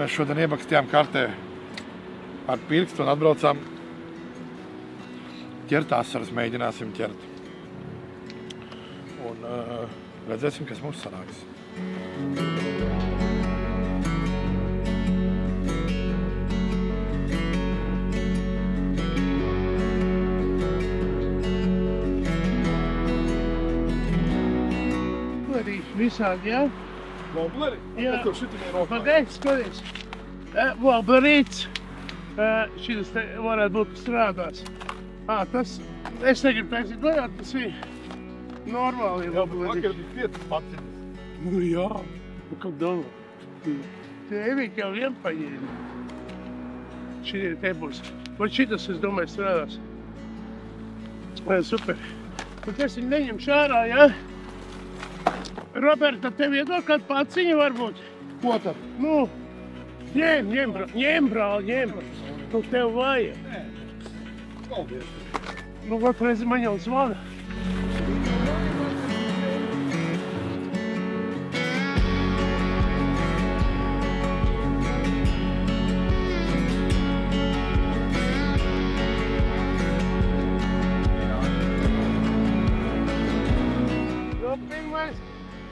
mēs šodien iemakstījām kartē ar pirkstu un atbraucām ķert asaras, mēģināsim ķert. Un redzēsim, kas mums sanāks. Visādi, jā? Vobleri? Jā. Kur šitam ir rokā? Pagaid, skaties. Voblerīts. Šitas te varētu būt strādās. Tas, es negribu taisīt lejāt, tas ir normāli voblerīts. Vakar bija 5 paciņas. Nu jā, kā domā. Tēvīgi jau vien paņēma. Šitie te būs. Vat šitas, es domāju, strādās. Super. Un es viņu neņemšu ārā, jā? Roberta, tev iedod kādu paciņu varbūt? Ko tad? Nu, ņem, brāl. Nu, tev vajag. Paldies. Nu, vatreiz man jau zvana.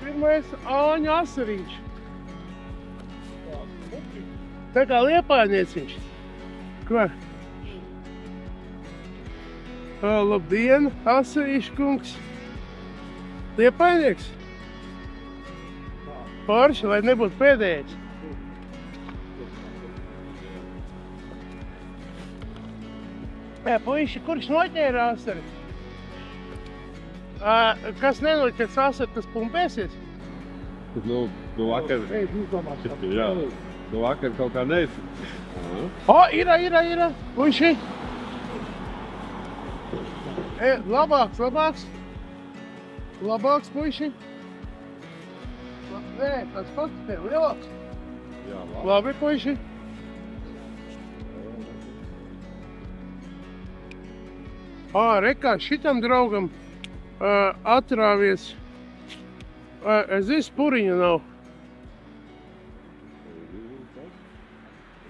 Pirmais āņa asariņš. Tā kā liepājnieciņš. Ko? Labdien, asarīšu kungs. Liepājnieks? Forši, lai nebūtu pēdējais. Puiši, kurš noķēra asari? Kas nenoķers asari, tas pumpēsies? Nu vakar, jā, vakar kaut kā neesi. Ir, puiši. Labāks, puiši. Nē, tas pats tev lielāks. Jā, Labi, puiši. Rekā, šitam draugam atrāvies. Es zinu, puriņa nav.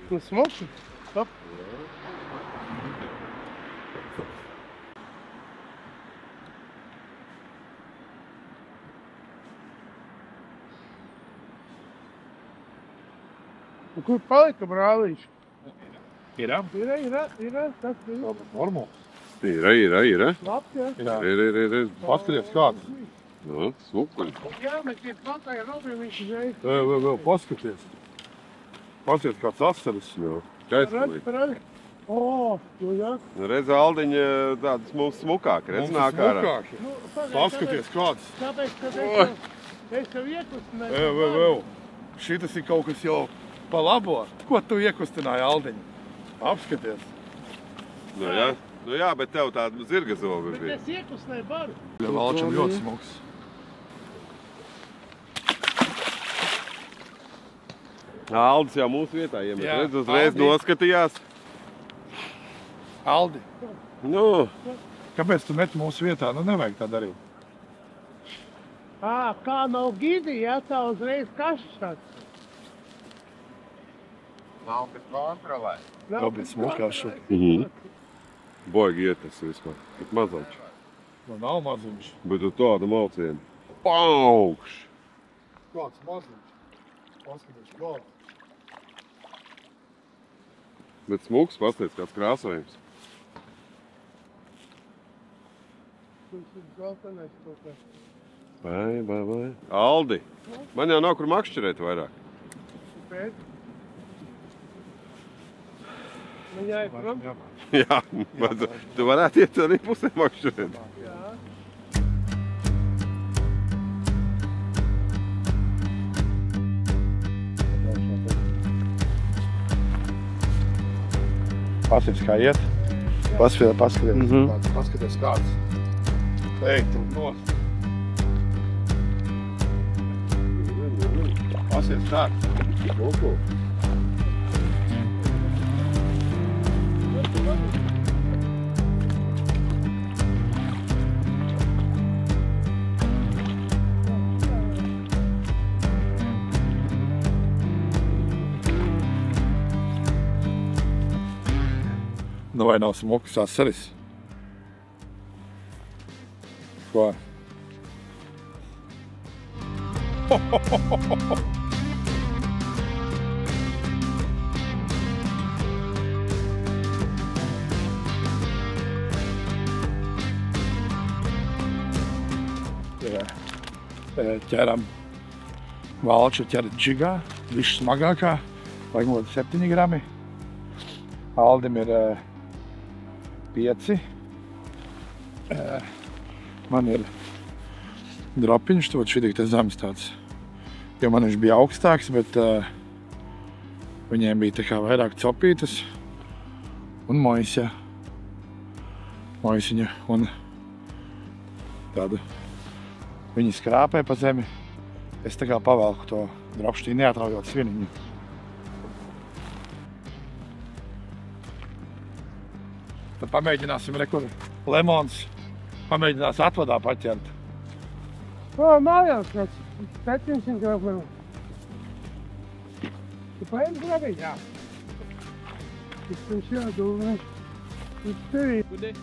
Nu, smoki. Stop. Kur palika brālīši? Ir? Tas ir. Normāls. Ir. Labs, jā? Ir. Paskaties kāds. Nu, smukuļi. Jā, bet tie platāji robiem viņš izēja. Vēl, paskaties. Paskaties kāds asaras. Skaistlīgi. Parādi. Nu jā. Redz, Aldiņa tādas mums smukāk. Redz, nāk ārā. Paskaties kāds. Tāpēc, ka es tev iekustināju. Vēl. Šitas ir kaut kas jau pa labo. Ko tu iekustināji, Aldiņa? Apskaties. Nu jā, bet tev tāda zirga zobi Bet bija. es iekustināju baru. Valčam ļoti smuks. Aldis jau mūsu vietā iemet. Jā, Redz, uzreiz Aldi. noskatījās. Aldi, Nu, kāpēc tu meti mūsu vietā? Nu, nevajag tā darīt. Kā nav gidi, jā, tā uzreiz kašs tāds. nav kas kontrolē. Kāpēc smukāšu? Baigi iet tas vispār. Tik mazaļš. Nu, nav maziņš. Bet tu tādu malcienu. Paukš! Kāds maziņš? Paskaties, kāds. Bet smuks, pasties, kāds krāsojums. Vai. Aldi, man jau nav kur makšķerēt vairāk. Pēc? Man jāiet prom? Jā, tu varētu iet arī pusē makšķerēt. Jā. Paskaties, kā iet. Paskaties kāds. Ej, tu nos. Paskaties kāds. Nu vai nav smukas asaris? Ko? Ķeram valču ķerat džigā, viss smagākā, vajag kaut 7 grami. Aldim ir 5. Man ir dropiņš, tad šī tik zemes tāds, jo man viņš bija augstāks, bet viņiem bija tā kā vairāk copītas un moisja. Moisiņa un tādu. Viņi skrāpē pa zemi. Es tā kā pavelku to dropšķī, neatraujot svieniņu. Tad pamēģināsim rekur lemons. Pamēģinās atvadā paķert. Mājās kāds 700 gramu. Tu paēd grabiņ? Jā. Tas viņš jādūvē. Tas tevi.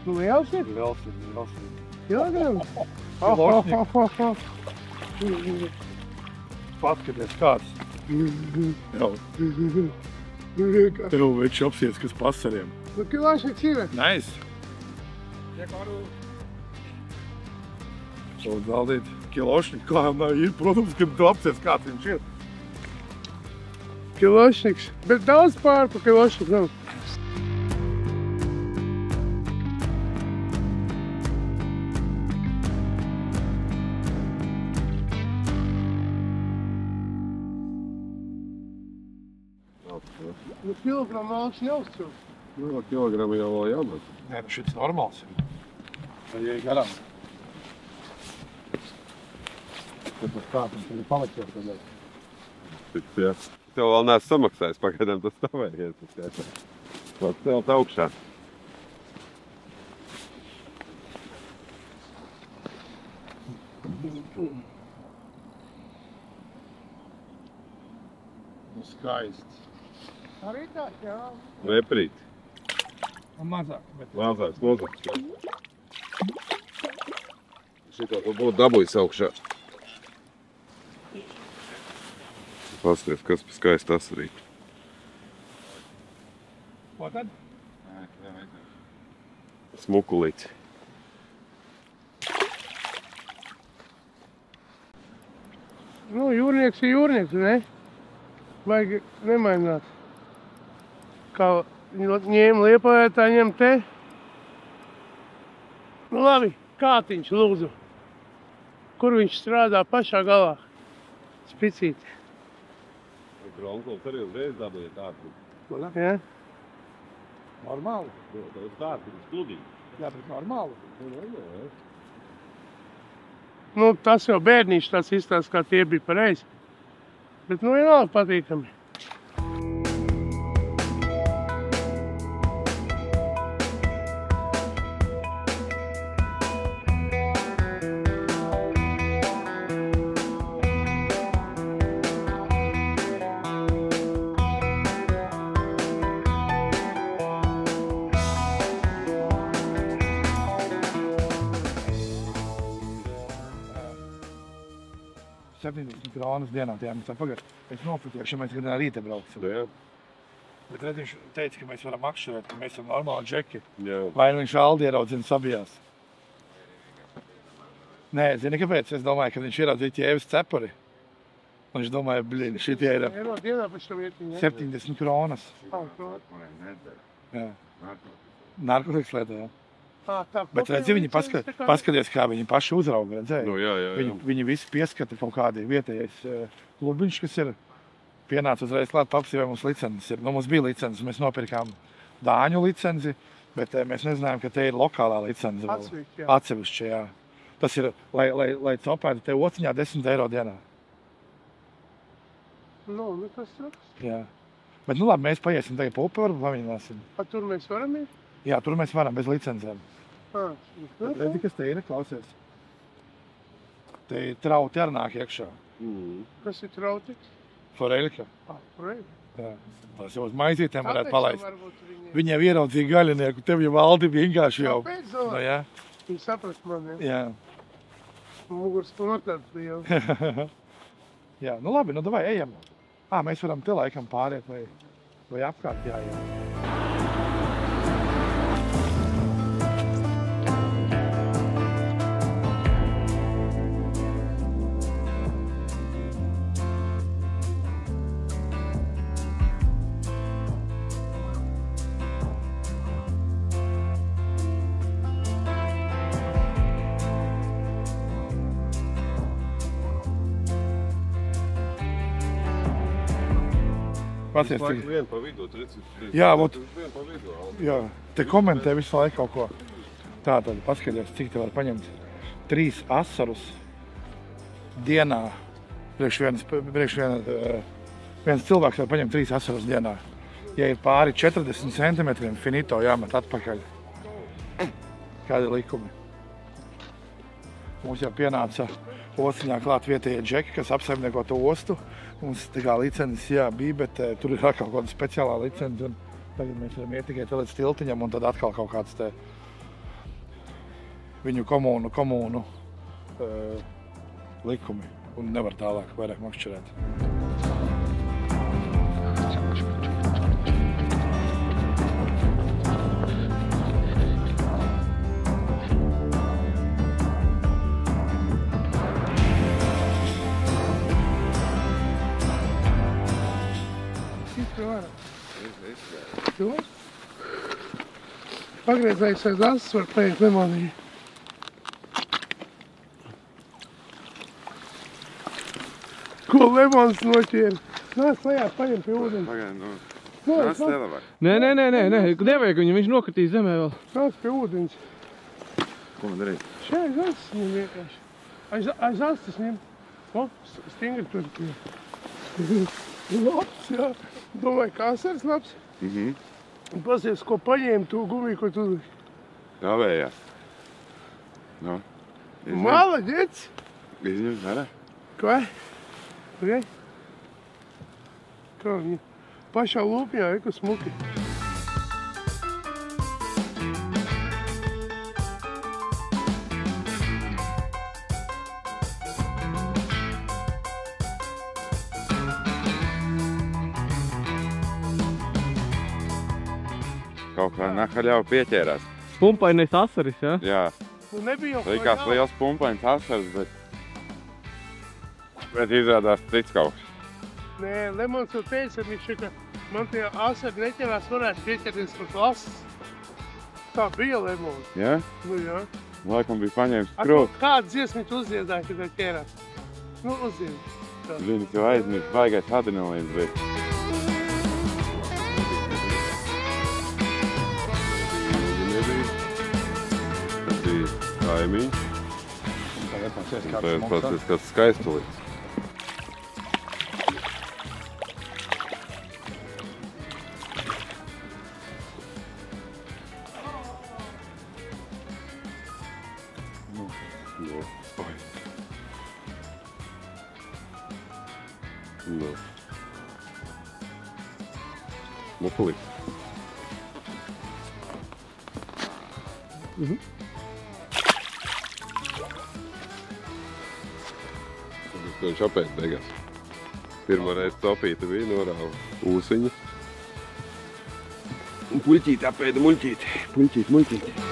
Nu liels ir? Liels ir. Kilograms? Paskaties kāds. Jau. Tev viņš apsies, kas pasariem. Nu kilošniks ir? Nice. Šo zaldīt kilošniku, kā ir, protams, kad tu apsies, kāds viņš ir. Kilošniks, bet daudz pār pa kilošniku nav. Nu kilogramu valks jāuzcil. Nu, kilogramu jau vēl jābūt. Nē, nu šits normāls ir. Vai ej garām. Tad tas kāpums ir palikt jau. Jā. Tev vēl neesmu samaksājis, pagaidām tas tavējies. Vēl celt augšā. Nu skaists. Arī tā, jā. Veprīt. Un mazāk, bet... Mazāks. Šitā tu būtu dabūjis augšā. Pasties, kas pa skaisti tas arī. Ko tad? Smukulīts. Nu, jūrnieks ir jūrnieks, ne? Vajag nemaināt. Kā ņēma Liepājā, tā ņem te. Nu labi, kātiņš lūdzu. Kur viņš strādā pašā galā? Spicīti. Gronkols arī uzreiz dabūja tādu. Jā? Normāli. Tas tādu, kludīgi. Jā, bet normāli. Nu, tas jau bērniņš tāds izstāsts, kā tie bija pareizi. Bet nu vienalga patīkami. Kronas dienā tajā mēs pagad. Mēs nofutējuši, ja mēs gan rīta brauksim. Jā. Bet redz, viņš teica, ka mēs varam akšerēt, ka mēs esam normāli džeki. Jā. Vai viņš Aldi ieraudzina sabijās. Nē, zini kāpēc? Es domāju, ka viņš ieraudzīja ķēvis cepuri. Un viņš domāja, blīni, šitie ir Eiro dienā pēc tam ietiņa. 70 kronas. Jā. Narkotikas lietā, jā. Bet redzi, viņi paskaties, kā viņi paši uzrauga, redzēja. Nu, jā. Viņi visi pieskata kaut kādi vietējais klubiņš, kas ir pienāca uzreiz klāt papsi, vai mums licences ir. Nu, mums bija licences, mēs nopirkām Dāņu licenci, bet mēs nezinājām, ka te ir lokālā licence. Atsevišķi, jā. Tas ir, lai copētu te ociņā 10 eiro dienā. Nu, tas ir. Jā. Bet nu labi, mēs paiesim tagad pa upi, varbūt pamēģināsim. A tur mēs varam ir? Jā, tur mēs varam, bez licencēm. Redzi, kas te ir, klausies. Te ir trauti ar nāk iekšā. Kas ir trauti? Foreļka. Foreļka. Jā. Tās jau uz maizītēm varētu Tāpēc palaist. varbūt viņi... Viņi jau ieraudzīja gaļinieku, tev jau valdi vienkārši jau. Kāpēc Nu, zolā? jā. Viņi saprast mani. Jā. Mugurs notāds bija. Jā, nu labi, nu davai, ejam. Mēs varam te laikam pāriet vai apkārt jāiet. Pacies, Vienu pa vidu, Jā, vot. Vienu pa vidu. Jā, te komentē visu laiku kaut ko. Tātad, paskaties, cik te var paņemt 3 asarus dienā. Viens cilvēks var paņemt 3 asarus dienā. Ja ir pāri 40 centimetriem, finito jāmet atpakaļ. Kādi likumi? Mums jau pienāca Osiņā klāt vietējie džeki, kas apsaimnieko to ostu. Mums tā kā licences bija, bet tur ir kaut kāda speciālā licence. Tagad mēs varam iet tikai līdz tiltiņam un tad atkal kaut kāds te viņu komūnu likumi. Un nevar tālāk vairāk makšķerēt. Pagriezējis aiz asas var paņemt lemoniju. Ko lemons noķēra? Nāc lejā, paņem pie ūdens. Pagaid, nu. Nāc, Nāc nelabāk. Nē, nevajag viņu, viņš nokritīs zemē vēl. nāc pie ūdens. Ko man darīt? Šeit aiz asas ņem vienkārši. Aiz asas ņem. O, stingri tur pie. Labs, jā. Domāju, kā asars labs. Un pasies, ko paņēmi to gumiju, ko tu... Kavējās. Nu. Malaģets! Izņem, nē? Ko? Okay. Kā viņa? Pašā lūpņā, ko smuki. Kaut kā nakaļau pieķērās. Pumpainais asaris, jā? Jā. Nu nebija jau Likās liels pumpains asars, bet izrādās cits kaut kas. Nē, Lemons jau teica, viņš ka man tie asari neķerās, varētu pieķerties pat lasas. Tā bija Lemons. Jā? Nu jā. Laikam bija paņēmis krūti. Kādu dziesmu tu uzdziedāji, kad tev ķērās? Nu, uzdziedi. Zini, jau aizmirst, baigais adrenalīns bija. Tas bija kaimiņš. Tagad pacies, Tagad pats kāds skaistulīts. Mupulīts. Viņš apēd beigās. Pirmā reize copīta bija norāva ūsiņu. Un puļķīti apēda muļķīti. Puļķīti.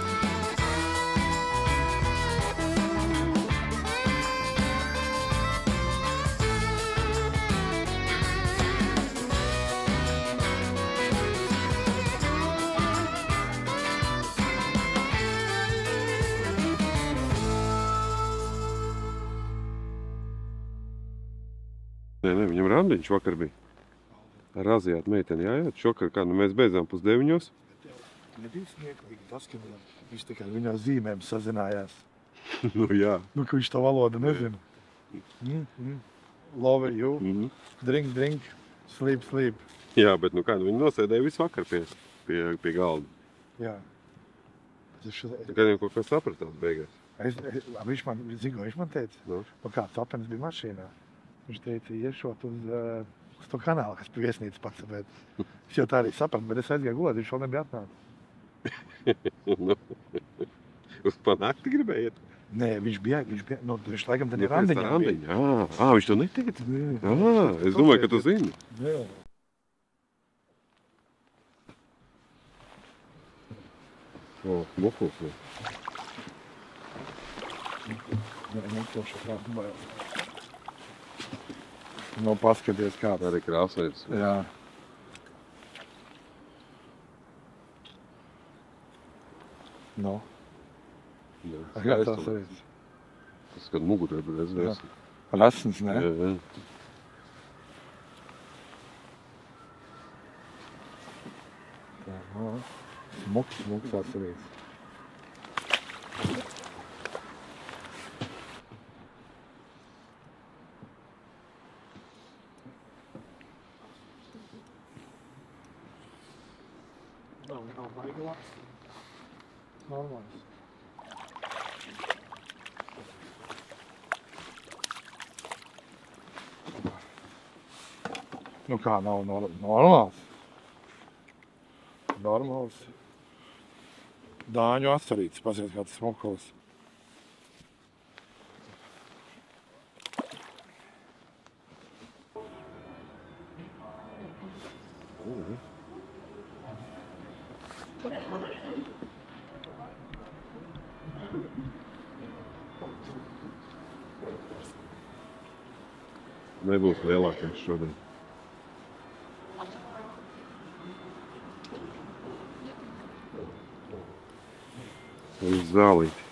Nē, viņam randiņš vakar bija. Ar azijātu meiteni jāiet. Šokar, kā nu mēs beidzām 8:30. Nebija smieklīgi tas, ka viņš tikai viņā zīmēm sazinājās. Nu jā. Nu, ka viņš to valodu nezina. Love you, drink, sleep. Jā, bet nu kā, nu viņi nosēdēja visu vakar pie galda. Jā. Gan jau kaut kas sapratās beigās. Viņš man teica, Nu? kāds apens bija mašīnā. Viņš teica, iešot uz uz to kanālu, kas pie viesnīcas pats. Es jau tā arī sapratu, bet es aizgāju gulēt, viņš vēl nebija atnācis. Nu, uz panākti gribēja iet? Nē, viņš bija, nu, viņš laikam tad ir randiņā. Viņš to neteica? Es domāju, ka tu zini. Jā. Mokuls. Nu, paskaties kā. Arī krāsaids. Jā. Nu. Kā tās reiz? Tas, kad mugurē bez vēs. Rasns, ne? Jā. Smuks tās reiz. Nav baigi labs. Normāls. Nu kā nav normāls? Normāls. Dāņu asarītis, pasies kā tas smukulis. Nebūs lielākais šodien. Uz zālīti.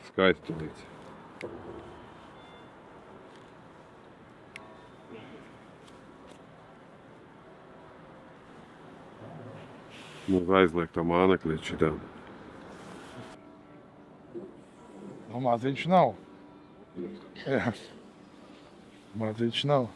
Skaisti līdz. Mums aizliek to mānekli līdz šitām. Nu, maziņš nav. Jā. Maziņš nav.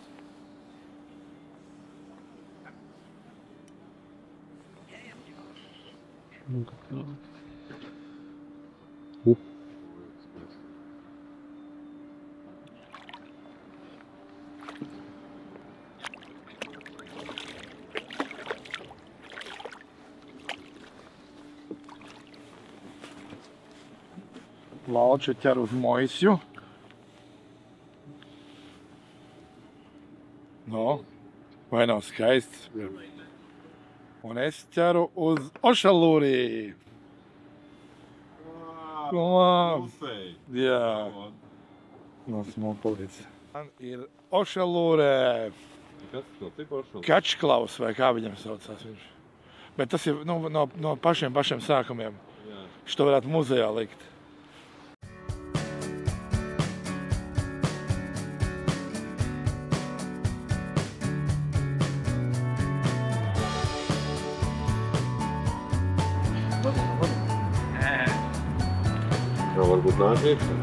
Lauču ķer uz moisju. No, vai nav skaists? Un es ķeru uz ošalūrī. Jā. No smupulīts. Man ir ošalūrē. Kas to cik ošalūrē? Kačklaus, vai kā viņam saucās viņš. Bet tas ir no pašiem sākumiem. Šo varētu muzejā likt. Kā varbūt nāk iekšā?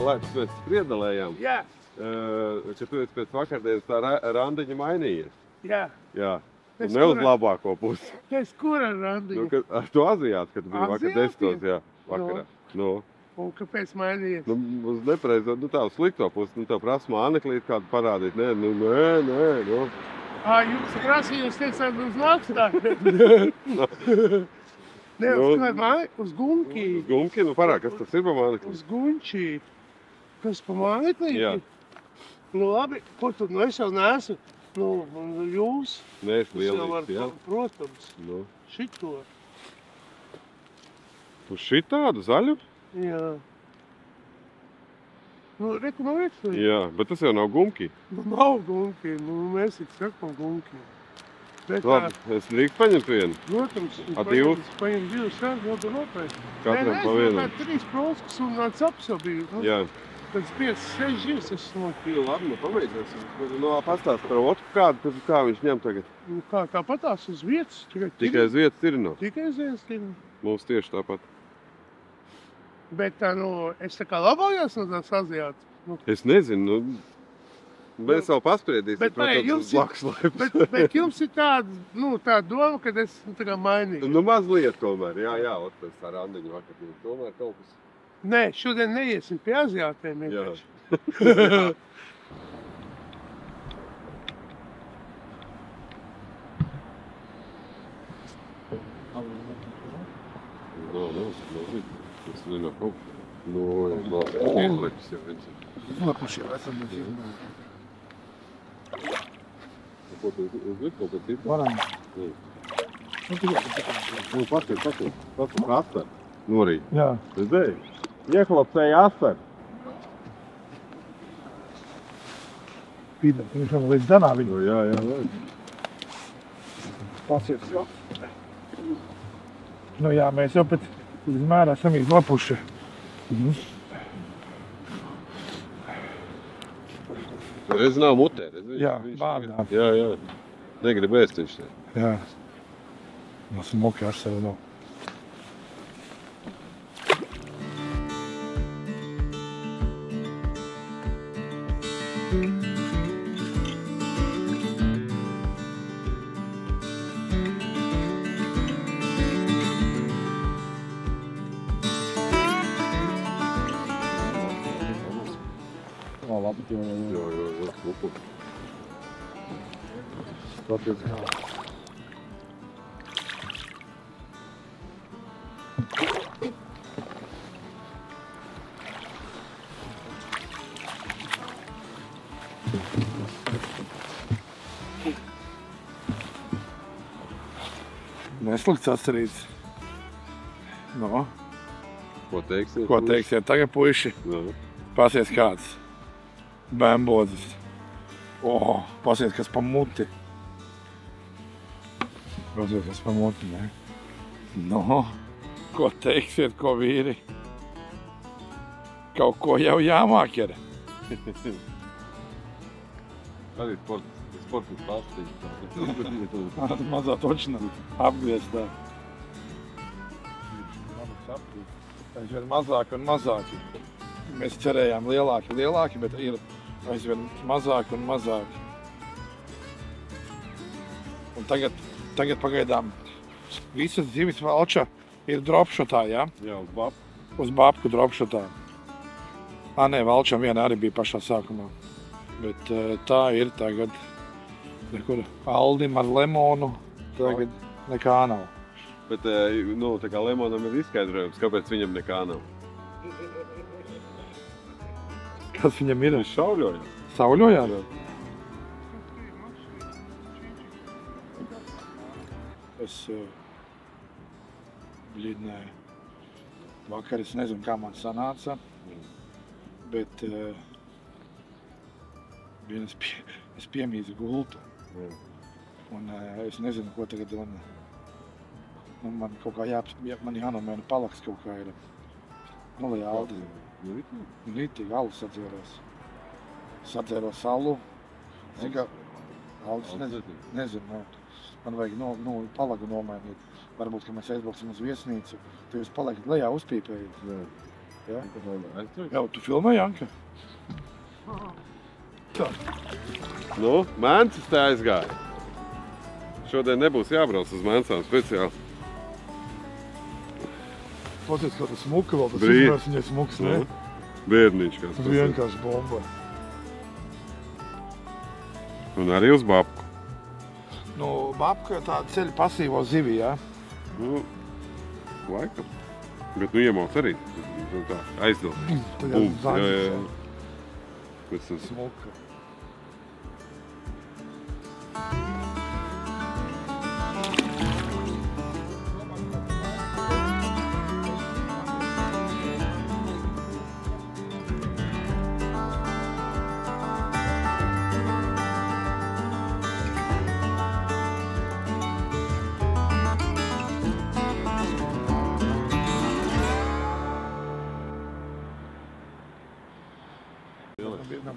Laiks mēs spriedelējām. Jā, Ka tu esi pēc vakardienas tā randiņa mainījies. jā. Jā. Es Un ne uz kura- labāko pusi. Es kura randiņu? Ar to Azijātu, kad tu biji vakar Aziāti? 10. Jā, vakarā. Nu, Un kāpēc mainījies? uz nepareizo, tā uz slikto pusi, tev prasa māneklīt kādu parādīt. Nē. Jums prasījums teicāt uz laukstāku? Ne, uz kādu māju? Uz gumki. Uz gumki, parād, kas tas ir pa māneklīt? Uz gunčī. Kas pa māneklīti? Jā. Nu labi, ko tad? Nu es jau neesmu. Nu, jūs. Nē, es Es jau varu, lielīgs, jā. protams, Nu, šito. uz šitādu zaļu? Jā. Nu, reku nav veclīgi. Jā, bet tas jau nav gumki. Nu, nav gunki. Nu, mēs tik sakam gunki. Bet Labi, es drīkst paņemt vienu. protams, divus? paņem divus šādi, labi nopietni. Katram pa vienam. Nē, 3 proskas un tāds apsobīju. Nu, Jā. pēc 5-6 živs es noķīju. Labi, nu pabeidzēsim. Nu, pastāst par otru kādu, kā viņš ņem tagad. Nu, kā patās uz vietas? Tikai uz vietas ir no. Tikai uz vietas. Mums tieši tāpat. Bet tā, es tā kā labājos no tās azijātas. Es nezinu, mēs vēl paspriedīsim, Bet, protams, uz blakus laikus. Bet jums ir tāda doma, ka es tā kā mainīju. Nu, mazliet tomēr, jā, otrs tā randiņu vakar. Tomēr kaut kas. Nē, šodien neiesim pie azijātiem. Jā. Tas nenāk kaut. Iekleķis jau viens. Lapuši jau esam. Ko tu uzliek kaut kā citu? Varam. Patur asar. Norīt. Jā. Redzēji? Ieklapsēja asar. Pīdam, viņš man līdz danā viņu. Jā. Pasies jau. Nu jā, mēs jau pēc mērā esam izlapuši. Redz nav mutē. Jā, vārdā. Jā. Negrib ēst viņš te. Jā. No smuki ar sevi nav. Jā, super. Skaties kā. Neslikts atcerīts. No. Ko teiksiet? Ko teiksiet tagad, puiši? Jā. Pasies kāds. Bembodzis. Pasies, kas pa muti. Pasies, kas pa muti, ne? No. Ko teiksiet, ko vīri? Kaut ko jau jāmāk ir. Arī sportis pārsteidz. Mazā točina apgrieztā. Aizvien mazāk un mazāki. Mēs cerējām lielāki, bet ir aizvien mazāk un mazāk. Un tagad pagaidām visas zivis valča ir dropshotā, jā? Jā, uz babku. Uz babku dropshotā. Nē, valčam viena arī bija pašā sākumā. Bet tā ir tagad. Nekur Aldim ar lemonu tagad nekā nav. Bet, tā kā lemonam ir izskaidrojums, kāpēc viņam nekā nav. Kas viņam ir? Viņš šauļoja. Sauļojā? Es blīdnēju. Vakar es nezinu, kā man sanāca, bet es piemīzu gultu. Un es nezinu, ko tagad man kaut kā man jānomēna palaks kaut kā ir. Nu, lai Aldi. Rītīgi alus sadzēros salu. Zin kā, Aldis nezinu. Man vajag palagu nomainīt. Varbūt, ka mēs aizbrauksim uz viesnīcu. Tu jūs paliekat lejā uzpīpējat. Jā? Jā, tu filmē, Janka? Tā. Nu, Mēnces te aizgāja. Šodien nebūs jābrauc uz Mēncām speciāli. Pasies, kā tas smuka vēl, tas Brīd. izmērs viņai smuks, ne? Bērniņš kāds. Tas vienkārši bomba. Un arī uz babku. Nu, babka tā ceļ pasīvo zivi, jā? Nu, laikam. Bet iemauc arī. Tā, aizdod. Tagad zaņas, Jā. Pēc tas. Smuka.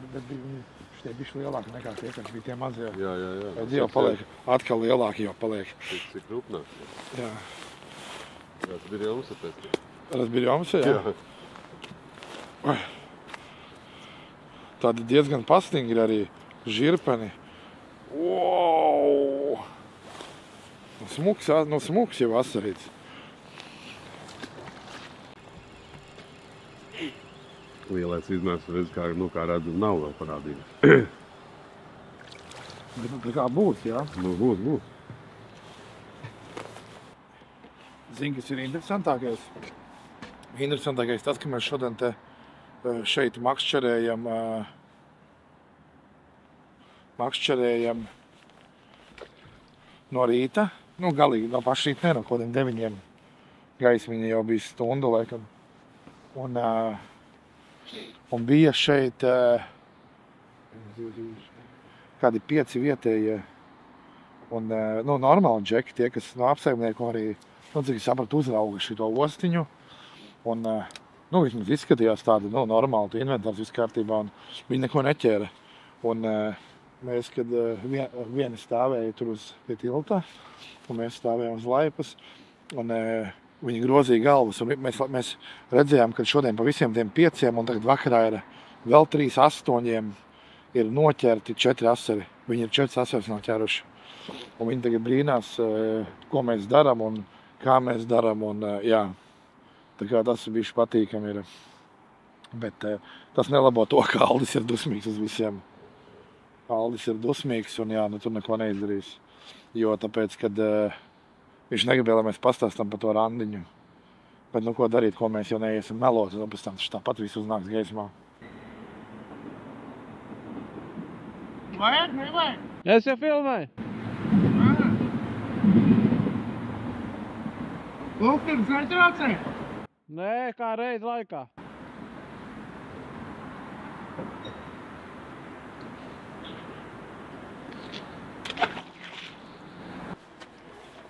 Bet bija viņi šitie bišķi lielāki nekā tie, kas bija tie mazie. Jā. Redz, jau paliek, atkal lielāki jau paliek. Cik rūpnāk. Jā. Разберемся опять. Разберемся, jā. Tādi diezgan pastingri arī žirpeni. Wow! Smuks jau asarīts. Lielais iznāks, redz, kā redzu, nav vēl parādījies. Bet kā būs, jā? Nu, būs. Zini, kas ir interesantākais? Interesantākais tas, ka mēs šodien te šeit makšķerējam no rīta. Nu, galīgi no paša rīta, ne no kodiem 9. Gaismiņa jau bija stundu, laikam. Un bija šeit kādi 5 vietējie un normāli džeki, tie, kas no apsaimnieku arī, cik es sapratu, uzrauga šito ostiņu. Un vismaz izskatījās tāda, normāli, tu inventārs viss kārtībā, un viņi neko neķēra. Un mēs, kad vieni stāvēja tur uz pie tilta, un mēs stāvējām uz laipas, un viņi grozīja galvas, un mēs redzējām, ka šodien pa visiem tiem 5, un tagad vakarā ir vēl 3 8 ir noķerti 4 asari. Viņi ir 4 asaris noķēruši. Un viņi tagad brīnās, ko mēs darām un kā mēs darām, un jā. Tā kā tas bišķi patīkami ir. Bet tas nelabo to, ka Aldis ir dusmīgs uz visiem. Aldis ir dusmīgs, un jā, tur neko neizdarīs. Jo tāpēc, kad viņš negribēja, lai mēs pastāstam par to randiņu. Bet ko darīt, ko mēs jau neiesim melot, un pēc tam tāpat viss uznāks gaismā. Vajag, nevajag? Es jau filmēju. Lūkums netraucē? Nē, kā reiz laikā.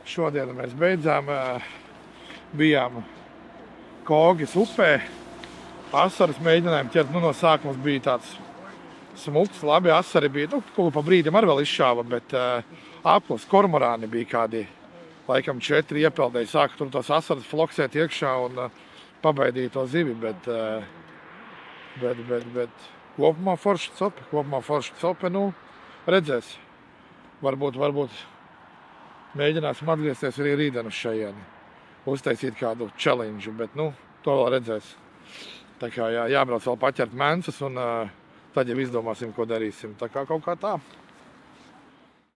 Šodien mēs beidzām, bijām Kogis upē. Asaras mēģinājām ķert, no sākums bija tāds smuks, labi asari bija, kaut pa brīdim arī vēl izšāva, bet apklas kormorāni bija kādi, laikam 4 iepeldēji, sāka tur tos asaras floksēt iekšā un pabaidīja to zivi, bet kopumā forša cope, redzēs. Varbūt mēģināsim atgriezties arī rītdien uz šajieni, uztaisīt kādu challenge, bet to vēl redzēs. Tā kā jābrauc vēl paķert mēnces un tad jau izdomāsim, ko darīsim. Tā kā kaut kā tā.